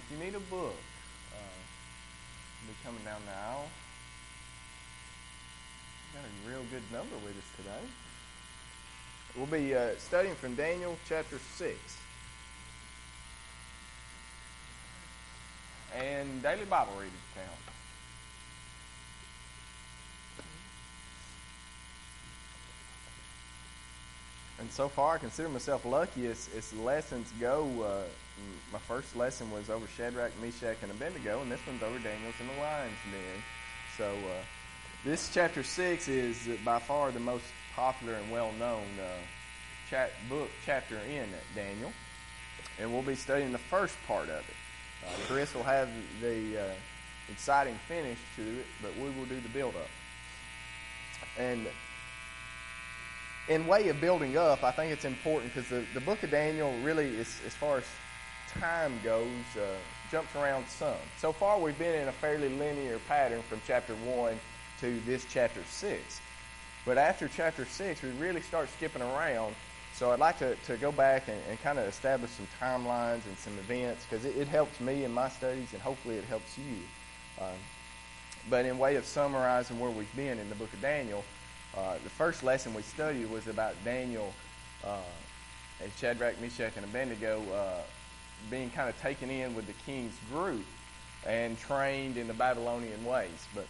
if you need a book, we'll be coming down the aisle. We've got a real good number with us today. We'll be studying from Daniel chapter 6. And daily Bible reading count. And so far, I consider myself lucky as lessons go. My first lesson was over Shadrach, Meshach, and Abednego, and this one's over Daniel's in the lion's den. So this chapter 6 is by far the most popular and well-known chapter in Daniel. And we'll be studying the first part of it. Chris will have the exciting finish to it, but we will do the build-up. And in way of building up, I think it's important because the book of Daniel really, as far as time goes, jumps around some. So far, we've been in a fairly linear pattern from chapter 1 to this chapter 6. But after chapter 6, we really start skipping around. So I'd like to go back and kind of establish some timelines and some events because it helps me in my studies and hopefully it helps you. But in way of summarizing where we've been in the book of Daniel, the first lesson we studied was about Daniel and Shadrach, Meshach, and Abednego being kind of taken in with the king's group and trained in the Babylonian ways. But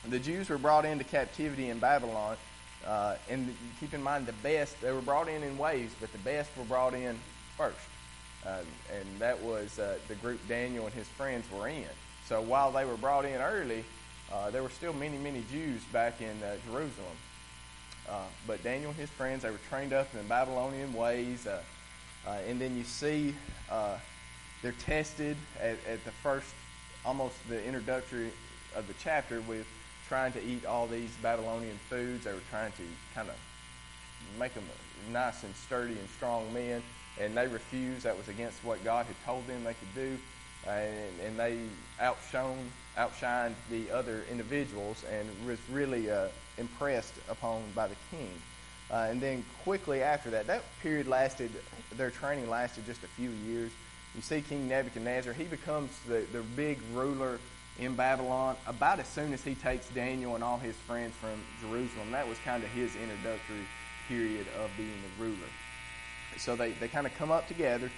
the Jews were brought into captivity in Babylon, and keep in mind they were brought in waves, but the best were brought in first. And that was the group Daniel and his friends were in. So while they were brought in early, there were still many, many Jews back in Jerusalem. But Daniel and his friends, they were trained up in the Babylonian ways. And then you see they're tested at the first, almost the introductory of the chapter with trying to eat all these Babylonian foods. They were trying to kind of make them nice and sturdy and strong men. And they refused. That was against what God had told them they could do. And they outshined the other individuals and was really impressed upon by the king. And then quickly after that period lasted, their training lasted just a few years. You see King Nebuchadnezzar, he becomes the big ruler in Babylon about as soon as he takes Daniel and all his friends from Jerusalem. That was kind of his introductory period of being the ruler. So they kind of come up together.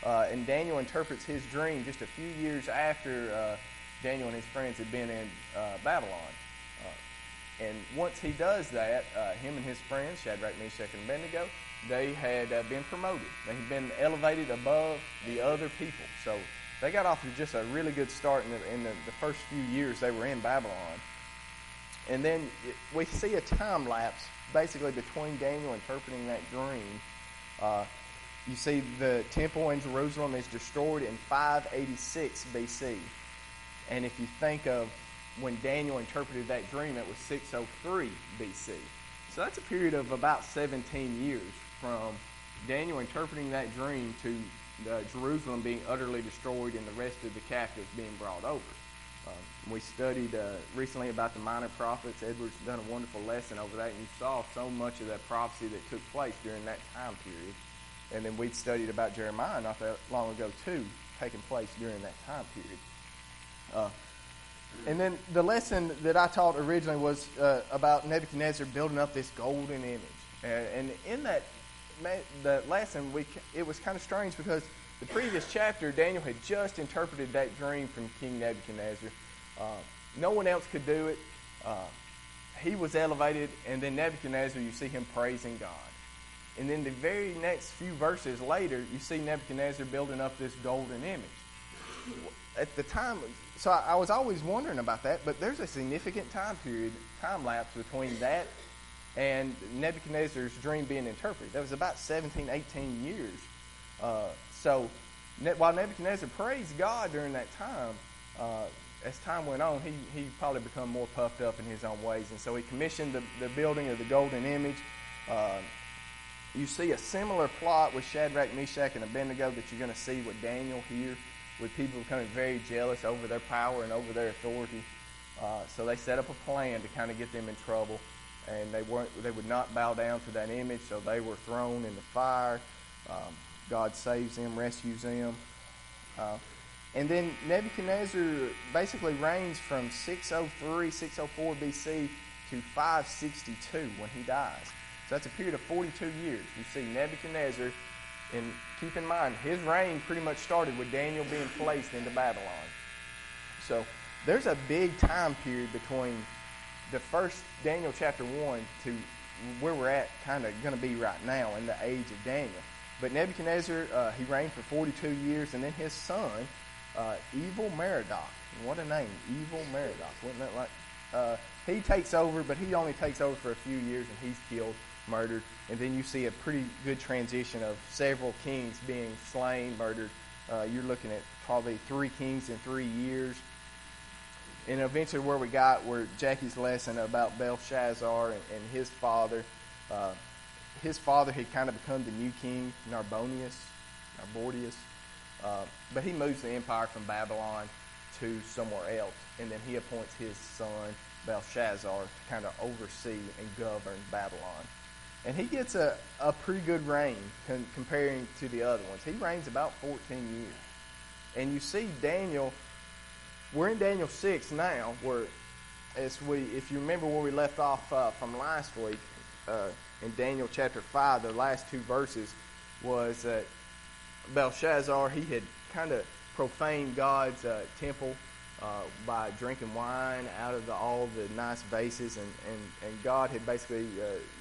And Daniel interprets his dream just a few years after Daniel and his friends had been in Babylon. And once he does that, him and his friends, Shadrach, Meshach, and Abednego, they had been promoted. They had been elevated above the other people. So they got off to just a really good start in the first few years they were in Babylon. And then we see a time lapse basically between Daniel interpreting that dream. You see the temple in Jerusalem is destroyed in 586 BC. And if you think of when Daniel interpreted that dream, it was 603 BC. So that's a period of about 17 years from Daniel interpreting that dream to Jerusalem being utterly destroyed and the rest of the captives being brought over. We studied recently about the minor prophets. Edward's done a wonderful lesson over that, and you saw so much of that prophecy that took place during that time period. And then we'd studied about Jeremiah not that long ago, too, taking place during that time period. And then the lesson that I taught originally was about Nebuchadnezzar building up this golden image. And in the lesson, it was kind of strange because the previous chapter, Daniel had just interpreted that dream from King Nebuchadnezzar. No one else could do it. He was elevated, and then Nebuchadnezzar, you see him praising God. And then the very next few verses later, you see Nebuchadnezzar building up this golden image. At the time, so I was always wondering about that, but there's a significant time lapse between that and Nebuchadnezzar's dream being interpreted. That was about 17, 18 years. So while Nebuchadnezzar praised God during that time, as time went on, he probably become more puffed up in his own ways. And so he commissioned the building of the golden image. You see a similar plot with Shadrach, Meshach, and Abednego that you're going to see with Daniel here, with people becoming very jealous over their power and over their authority. So they set up a plan to kind of get them in trouble, and they would not bow down to that image, so they were thrown in the fire. God saves them, rescues them. And then Nebuchadnezzar basically reigns from 603, 604 BC to 562 when he dies. So that's a period of 42 years. You see Nebuchadnezzar, and keep in mind, his reign pretty much started with Daniel being placed into Babylon. So there's a big time period between the first Daniel chapter 1 to where we're at kind of going to be right now in the age of Daniel. But Nebuchadnezzar, he reigned for 42 years, and then his son, Evil Merodach. What a name, Evil Merodach. Wasn't that like... he takes over, but he only takes over for a few years, and he's killed, murdered. And then you see a pretty good transition of several kings being slain, murdered. You're looking at probably 3 kings in 3 years. And eventually where we got were Jackie's lesson about Belshazzar and his father. His father had kind of become the new king, Narbondius. But he moves the empire from Babylon to somewhere else. And then he appoints his son, Belshazzar, to kind of oversee and govern Babylon. And he gets a pretty good reign comparing to the other ones. He reigns about 14 years. And you see Daniel... We're in Daniel 6 now, where if you remember where we left off from last week, in Daniel chapter 5, the last 2 verses was that Belshazzar, he had kind of profaned God's temple by drinking wine out of all the nice vases, and God had basically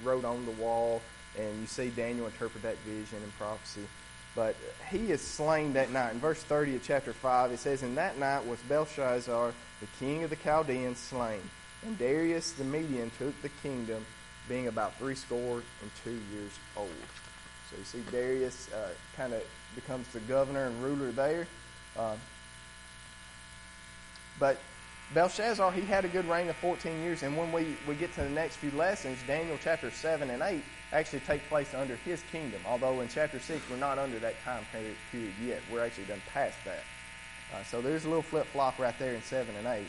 wrote on the wall, and you see Daniel interpret that vision and prophecy. But he is slain that night. In verse 30 of chapter 5, it says, "In that night was Belshazzar, the king of the Chaldeans, slain. And Darius the Median took the kingdom, being about 62 years old." So you see Darius kind of becomes the governor and ruler there. But Belshazzar, he had a good reign of 14 years. And when we get to the next few lessons, Daniel chapter 7 and 8 actually take place under his kingdom. Although in chapter 6, we're not under that time period yet. We're actually done past that. So there's a little flip-flop right there in 7 and 8.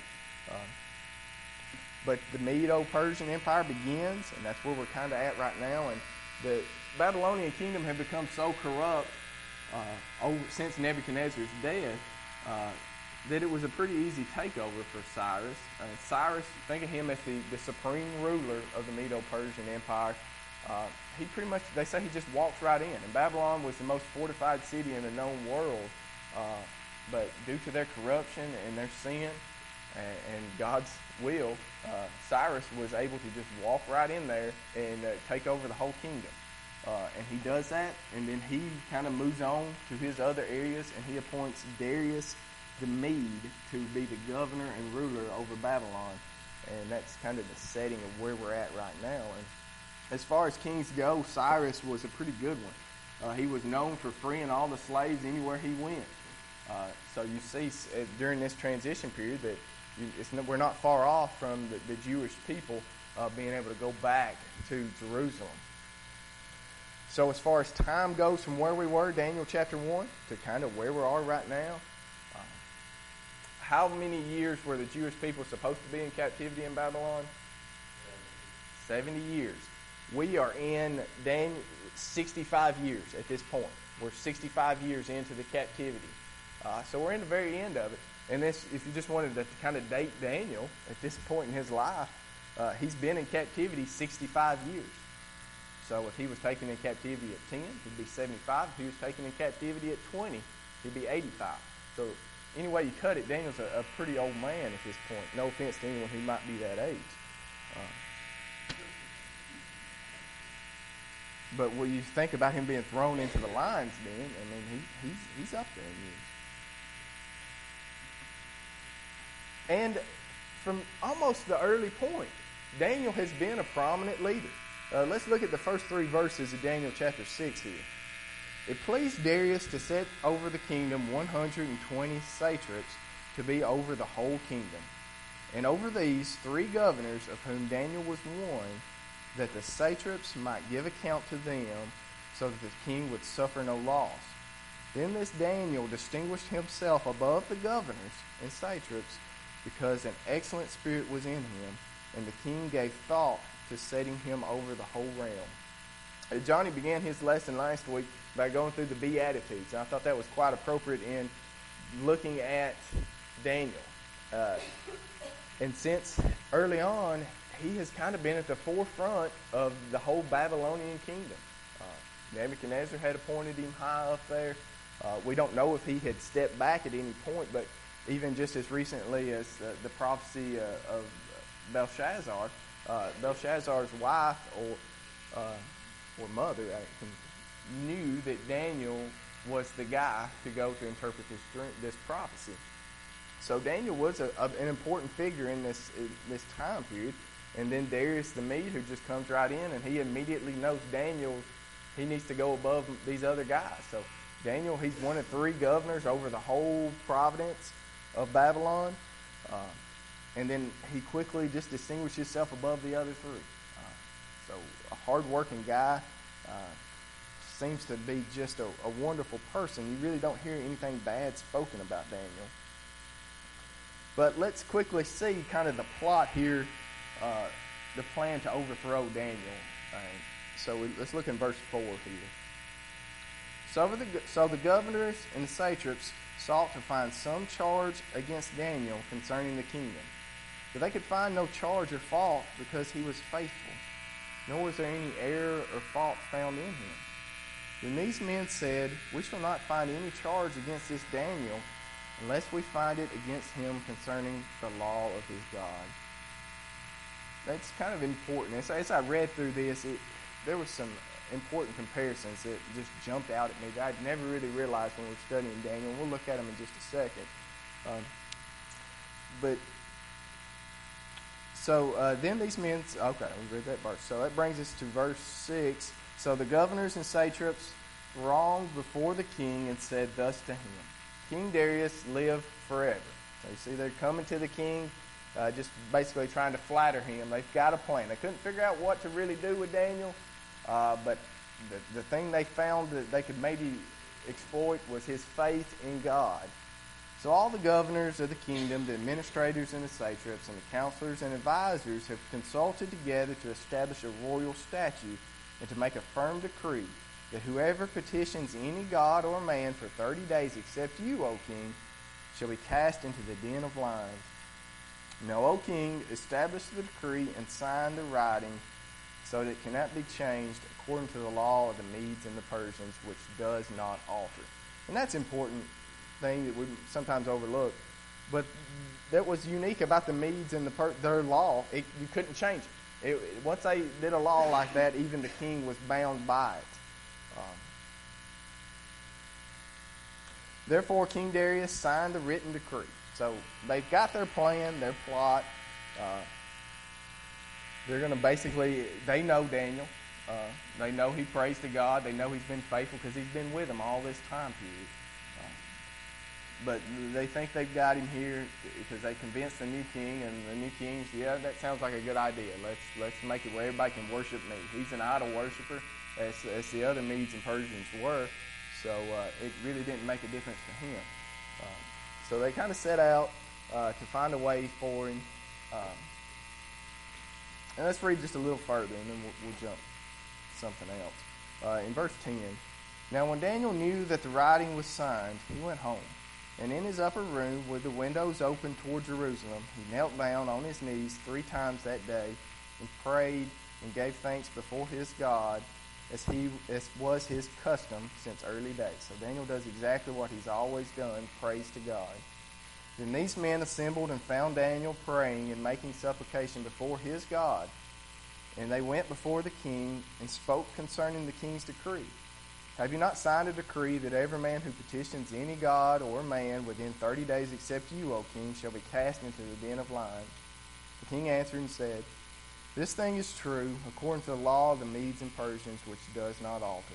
But the Medo-Persian Empire begins, and that's where we're kind of at right now. And the Babylonian kingdom had become so corrupt since Nebuchadnezzar's death that it was a pretty easy takeover for Cyrus. Cyrus, think of him as the supreme ruler of the Medo-Persian Empire. He pretty much, they say he just walks right in. And Babylon was the most fortified city in the known world. But due to their corruption and their sin and God's will, Cyrus was able to just walk right in there and take over the whole kingdom. And he does that, and then he kind of moves on to his other areas, and he appoints Darius the Mede to be the governor and ruler over Babylon. And that's kind of the setting of where we're at right now. And as far as kings go, Cyrus was a pretty good one. He was known for freeing all the slaves anywhere he went. So you see during this transition period that we're not far off from the Jewish people being able to go back to Jerusalem. So as far as time goes from where we were, Daniel chapter 1, to kind of where we are right now, how many years were the Jewish people supposed to be in captivity in Babylon? 70 years. We are in 65 years at this point. We're 65 years into the captivity. So we're in the very end of it. And this, if you just wanted to kind of date Daniel at this point in his life, he's been in captivity 65 years. So if he was taken in captivity at 10, he'd be 75. If he was taken in captivity at 20, he'd be 85. So any way you cut it, Daniel's a pretty old man at this point. No offense to anyone who might be that age. But when you think about him being thrown into the lion's den, I mean, he's up there in years. And from almost the early point, Daniel has been a prominent leader. Let's look at the first 3 verses of Daniel chapter 6 here. It pleased Darius to set over the kingdom 120 satraps to be over the whole kingdom. And over these 3 governors, of whom Daniel was one, that the satraps might give account to them, so that the king would suffer no loss. Then this Daniel distinguished himself above the governors and satraps, because an excellent spirit was in him, and the king gave thought to setting him over the whole realm. Johnny began his lesson last week by going through the Beatitudes, and I thought that was quite appropriate in looking at Daniel. And since early on, he has kind of been at the forefront of the whole Babylonian kingdom. Nebuchadnezzar had appointed him high up there. We don't know if he had stepped back at any point, but even just as recently as the prophecy of Belshazzar, Belshazzar's wife or mother knew that Daniel was the guy to go to interpret this prophecy. So Daniel was an important figure in this time period. And then Darius the Mede, who just comes right in, and he immediately knows Daniel, he needs to go above these other guys. So Daniel, he's one of 3 governors over the whole province of Babylon. And then he quickly just distinguished himself above the other 3. So a hard-working guy, seems to be just a wonderful person. You really don't hear anything bad spoken about Daniel. But let's quickly see kind of the plot here, the plan to overthrow Daniel. Let's look in verse 4 here. So the governors and the satraps sought to find some charge against Daniel concerning the kingdom. But they could find no charge or fault because he was faithful, nor was there any error or fault found in him. Then these men said, "We shall not find any charge against this Daniel unless we find it against him concerning the law of his God." That's kind of important. As I read through this, there were some important comparisons that just jumped out at me that I'd never really realized when we were studying Daniel. We'll look at them in just a second. Then these men, okay, we read that verse. So that brings us to verse 6. So the governors and satraps thronged before the king and said thus to him, "King Darius, live forever." So you see, they're coming to the king, just basically trying to flatter him. They've got a plan. They couldn't figure out what to really do with Daniel, but the thing they found that they could maybe exploit was his faith in God. So all the governors of the kingdom, the administrators and the satraps, and the counselors and advisors have consulted together to establish a royal statute and to make a firm decree that whoever petitions any god or man for 30 days except you, O king, shall be cast into the den of lions. Now, O king, establish the decree and sign the writing so that it cannot be changed according to the law of the Medes and the Persians, which does not alter. And that's an important thing that we sometimes overlook. But that was unique about the Medes and their law. You couldn't change it. Once they did a law like that, even the king was bound by it. Therefore, King Darius signed the written decree. So they've got their plan, their plot. They're going to basically, they know Daniel. They know he prays to God. They know he's been faithful because he's been with them all this time period. But they think they've got him here because they convinced the new king, and the new king's, yeah, that sounds like a good idea. Let's make it where everybody can worship me. He's an idol worshiper, as the other Medes and Persians were, so it really didn't make a difference to him. So they kind of set out to find a way for him. And let's read just a little further, and then we'll jump to something else. In verse 10, "Now when Daniel knew that the writing was signed, he went home. And in his upper room, with the windows open toward Jerusalem, he knelt down on his knees 3 times that day and prayed and gave thanks before his God as was his custom since early days." So Daniel does exactly what he's always done, prays to God. Then these men assembled and found Daniel praying and making supplication before his God. And they went before the king and spoke concerning the king's decree. "Have you not signed a decree that every man who petitions any god or man within 30 days except you, O king, shall be cast into the den of lions?" The king answered and said, "This thing is true, according to the law of the Medes and Persians, which does not alter."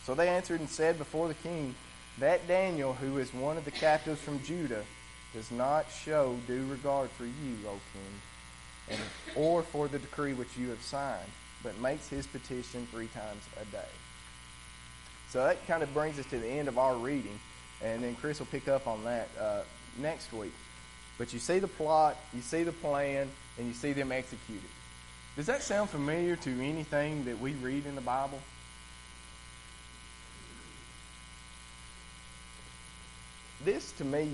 So they answered and said before the king, "That Daniel, who is one of the captives from Judah, does not show due regard for you, O king, or for the decree which you have signed, but makes his petition 3 times a day." So that kind of brings us to the end of our reading, and then Chris will pick up on that next week. But you see the plot, you see the plan, and you see them executed. Does that sound familiar to anything that we read in the Bible? this to me,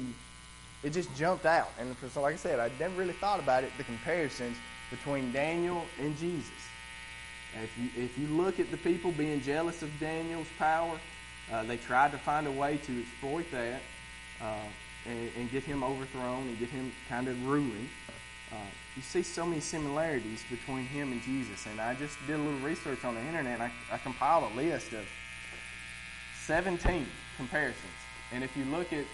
it just jumped out. And so, like I said, I never really thought about it, the comparisons between Daniel and Jesus. If you look at the people being jealous of Daniel's power, they tried to find a way to exploit that and get him overthrown and get him kind of ruined. You see so many similarities between him and Jesus. And I just did a little research on the internet, and I compiled a list of 17 comparisons. And if you look at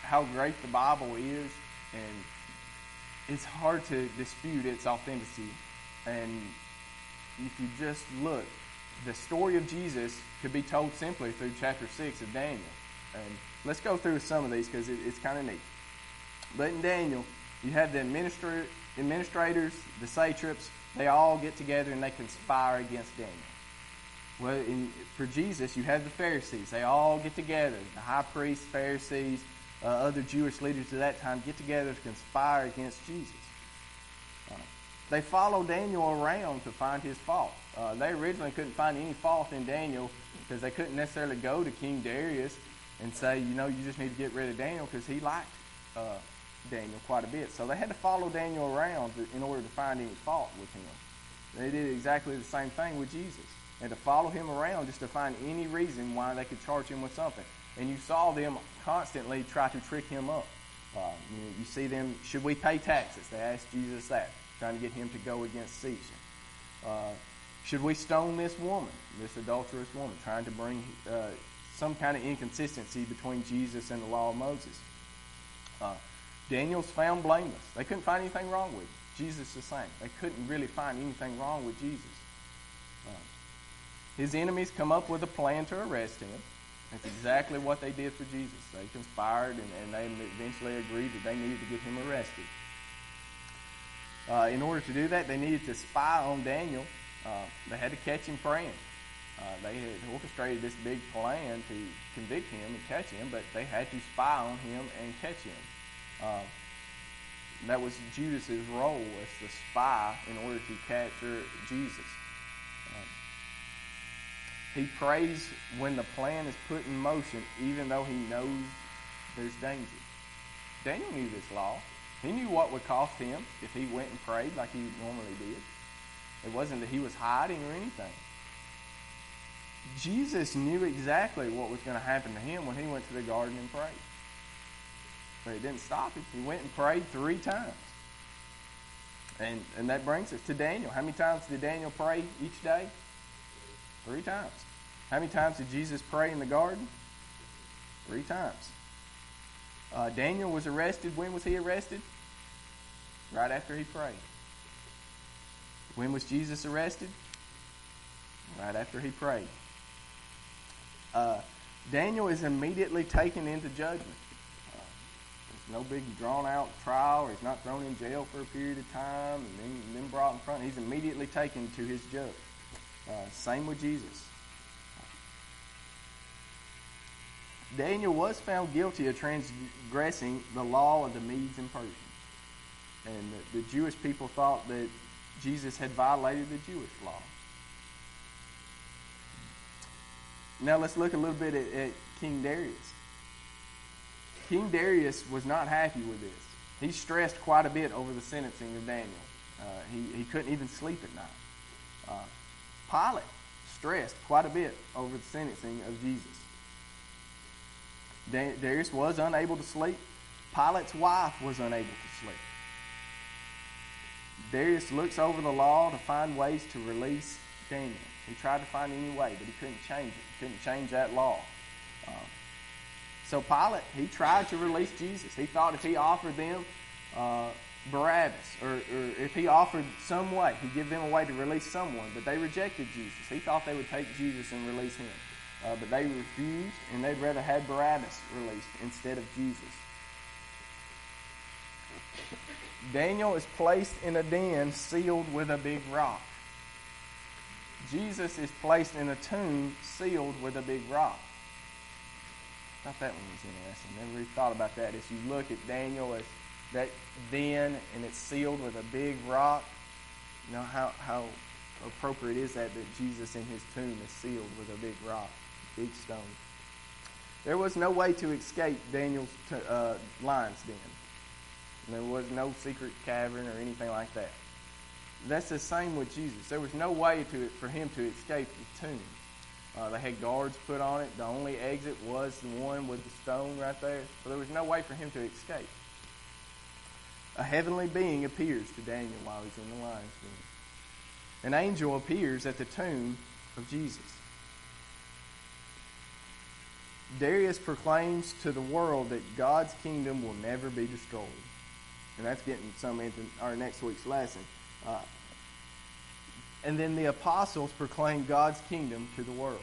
how great the Bible is, and it's hard to dispute its authenticity. And if you just look, the story of Jesus could be told simply through chapter 6 of Daniel. And let's go through some of these because it's kind of neat. But in Daniel, you have the administrators, the satraps, they all get together and they conspire against Daniel. Well, for Jesus, you have the Pharisees. They all get together. The high priests, Pharisees, other Jewish leaders at that time get together to conspire against Jesus. They follow Daniel around to find his fault. They originally couldn't find any fault in Daniel because they couldn't necessarily go to King Darius and say, you just need to get rid of Daniel because he liked Daniel quite a bit. So they had to follow Daniel around in order to find any fault with him. They did exactly the same thing with Jesus. And to follow him around just to find any reason why they could charge him with something. And you saw them constantly try to trick him up. You see them, should we pay taxes? They asked Jesus that, trying to get him to go against Caesar. Should we stone this woman, this adulterous woman, trying to bring some kind of inconsistency between Jesus and the law of Moses. Daniel's found blameless. They couldn't find anything wrong with him. Jesus the same. They couldn't really find anything wrong with Jesus. His enemies come up with a plan to arrest him. That's exactly what they did for Jesus. They conspired and they eventually agreed that they needed to get him arrested. In order to do that, they needed to spy on Daniel. They had to catch him praying. They had orchestrated this big plan to convict him and catch him, but they had to spy on him and catch him. That was Judas's role as the spy in order to capture Jesus. He prays when the plan is put in motion, even though he knows there's danger. Daniel knew this law. He knew what would cost him if he went and prayed like he normally did. It wasn't that he was hiding or anything. Jesus knew exactly what was going to happen to him when he went to the garden and prayed. But it didn't stop him. He went and prayed 3 times. And that brings us to Daniel. How many times did Daniel pray each day? 3 times. How many times did Jesus pray in the garden? 3 times. Daniel was arrested. When was he arrested? Right after he prayed. When was Jesus arrested? Right after he prayed. Daniel is immediately taken into judgment. There's no big drawn-out trial, or he's not thrown in jail for a period of time and then brought in front. He's immediately taken to his judge. Same with Jesus. Daniel was found guilty of transgressing the law of the Medes and Persians. And the Jewish people thought that Jesus had violated the Jewish law. Now let's look a little bit at King Darius. King Darius was not happy with this. He stressed quite a bit over the sentencing of Daniel. He couldn't even sleep at night. Pilate stressed quite a bit over the sentencing of Jesus. Darius was unable to sleep. Pilate's wife was unable to sleep. Darius looks over the law to find ways to release Daniel. He tried to find any way, but he couldn't change it. He couldn't change that law. So Pilate, he tried to release Jesus. He thought if he offered them Barabbas, or if he offered some way, he'd give them a way to release someone, but they rejected Jesus. He thought they would take Jesus and release him. But they refused, and they'd rather have Barabbas released instead of Jesus. Daniel is placed in a den sealed with a big rock. Jesus is placed in a tomb sealed with a big rock. I thought that one was interesting. Never really thought about that. As you look at Daniel as that den and it's sealed with a big rock, you know how appropriate is that Jesus in his tomb is sealed with a big rock, big stone. There was no way to escape Daniel's lion's den. There was no secret cavern or anything like that. That's the same with Jesus. There was no way for him to escape the tomb. They had guards put on it. The only exit was the one with the stone right there. So there was no way for him to escape. A heavenly being appears to Daniel while he's in the lion's den. An angel appears at the tomb of Jesus. Darius proclaims to the world that God's kingdom will never be destroyed. And that's getting some into our next week's lesson. And then the apostles proclaim God's kingdom to the world.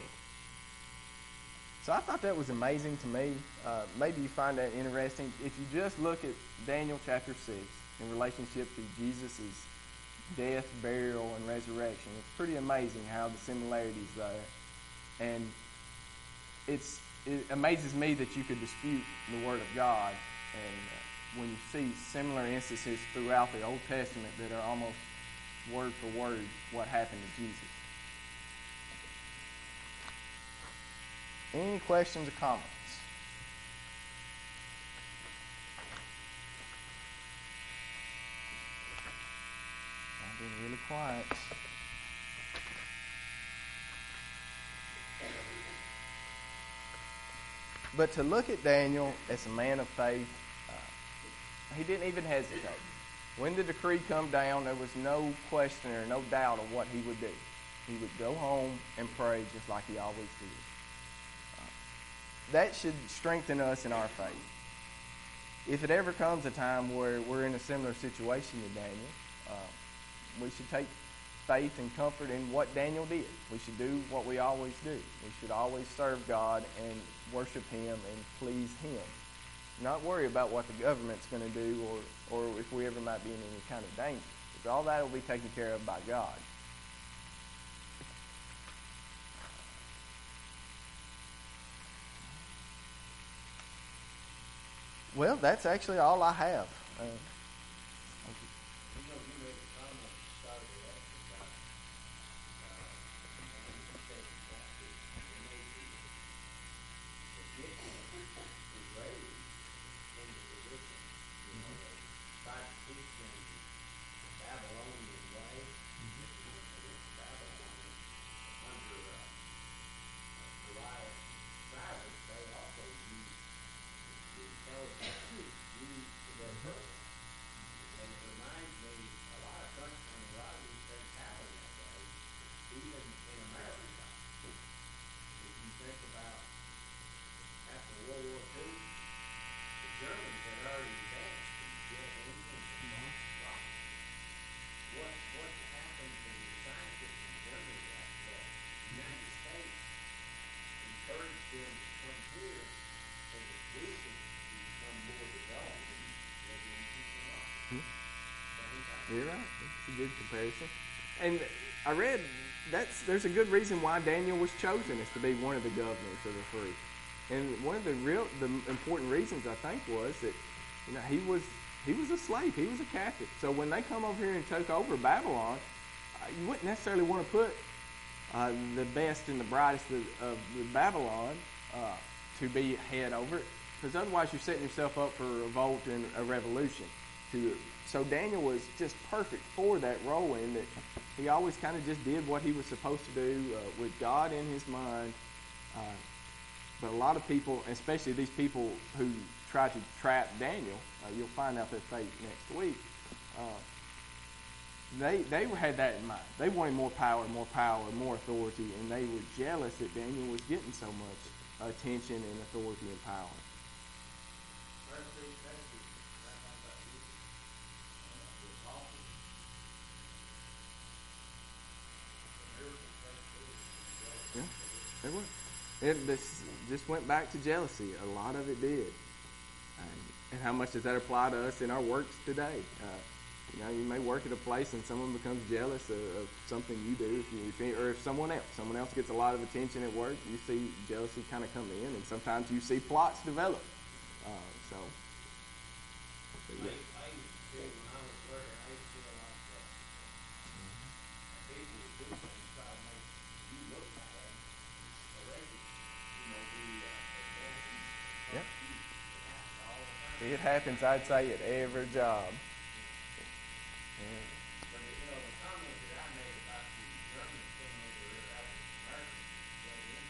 So I thought that was amazing to me. Maybe you find that interesting. If you just look at Daniel chapter 6 in relationship to Jesus' death, burial, and resurrection, it's pretty amazing how the similarities there. And it amazes me that you could dispute the Word of God. And when you see similar instances throughout the Old Testament that are almost word for word what happened to Jesus. Any questions or comments? I've been really quiet. But to look at Daniel as a man of faith, he didn't even hesitate. When the decree come down, there was no question or no doubt of what he would do. He would go home and pray just like he always did. That should strengthen us in our faith. If it ever comes a time where we're in a similar situation to Daniel, we should take faith and comfort in what Daniel did. We should do what we always do. We should always serve God and worship Him and please Him. Not worry about what the government's going to do or if we ever might be in any kind of danger. Because all that will be taken care of by God. Well, that's actually all I have. You're right. That's a good comparison. And I read there's a good reason why Daniel was chosen as to be one of the governors of the three. And one of the important reasons I think was that he was a slave. He was a captive. So when they come over here and took over Babylon, you wouldn't necessarily want to put the best and the brightest of Babylon to be head over it, because otherwise you're setting yourself up for a revolt and a revolution. So Daniel was just perfect for that role in that he always kind of just did what he was supposed to do with God in his mind. But a lot of people, especially these people who try to trap Daniel, you'll find out their fate next week. They had that in mind. They wanted more power, more authority, and they were jealous that Daniel was getting so much attention and authority and power. Yeah, they were. This just went back to jealousy. A lot of it did. And how much does that apply to us in our works today? You may work at a place and someone becomes jealous of something you do, or if someone else gets a lot of attention at work, you see jealousy kind of come in, and sometimes you see plots develop. So, yeah. happens, I'd say, at every job. But you know, the comment that I made about the Germans coming over here after the Americans got in,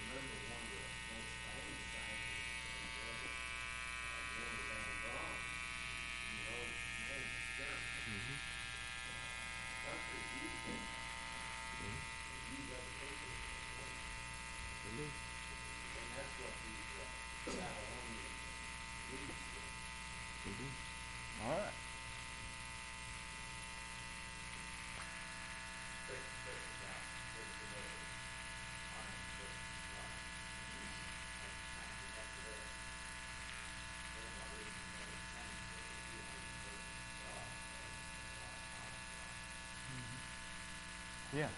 remember one of the most famous scientists in Germany, Werner von Braun, you know, name is German. Countries use them. They use other people as well. And that's what these Babylonians and Greeks did. All right. Yeah.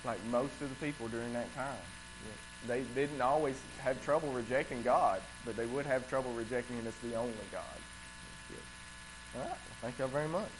Like most of the people during that time. Yeah. They didn't always have trouble rejecting God, but they would have trouble rejecting Him as the only God. All right. Well, thank y'all very much.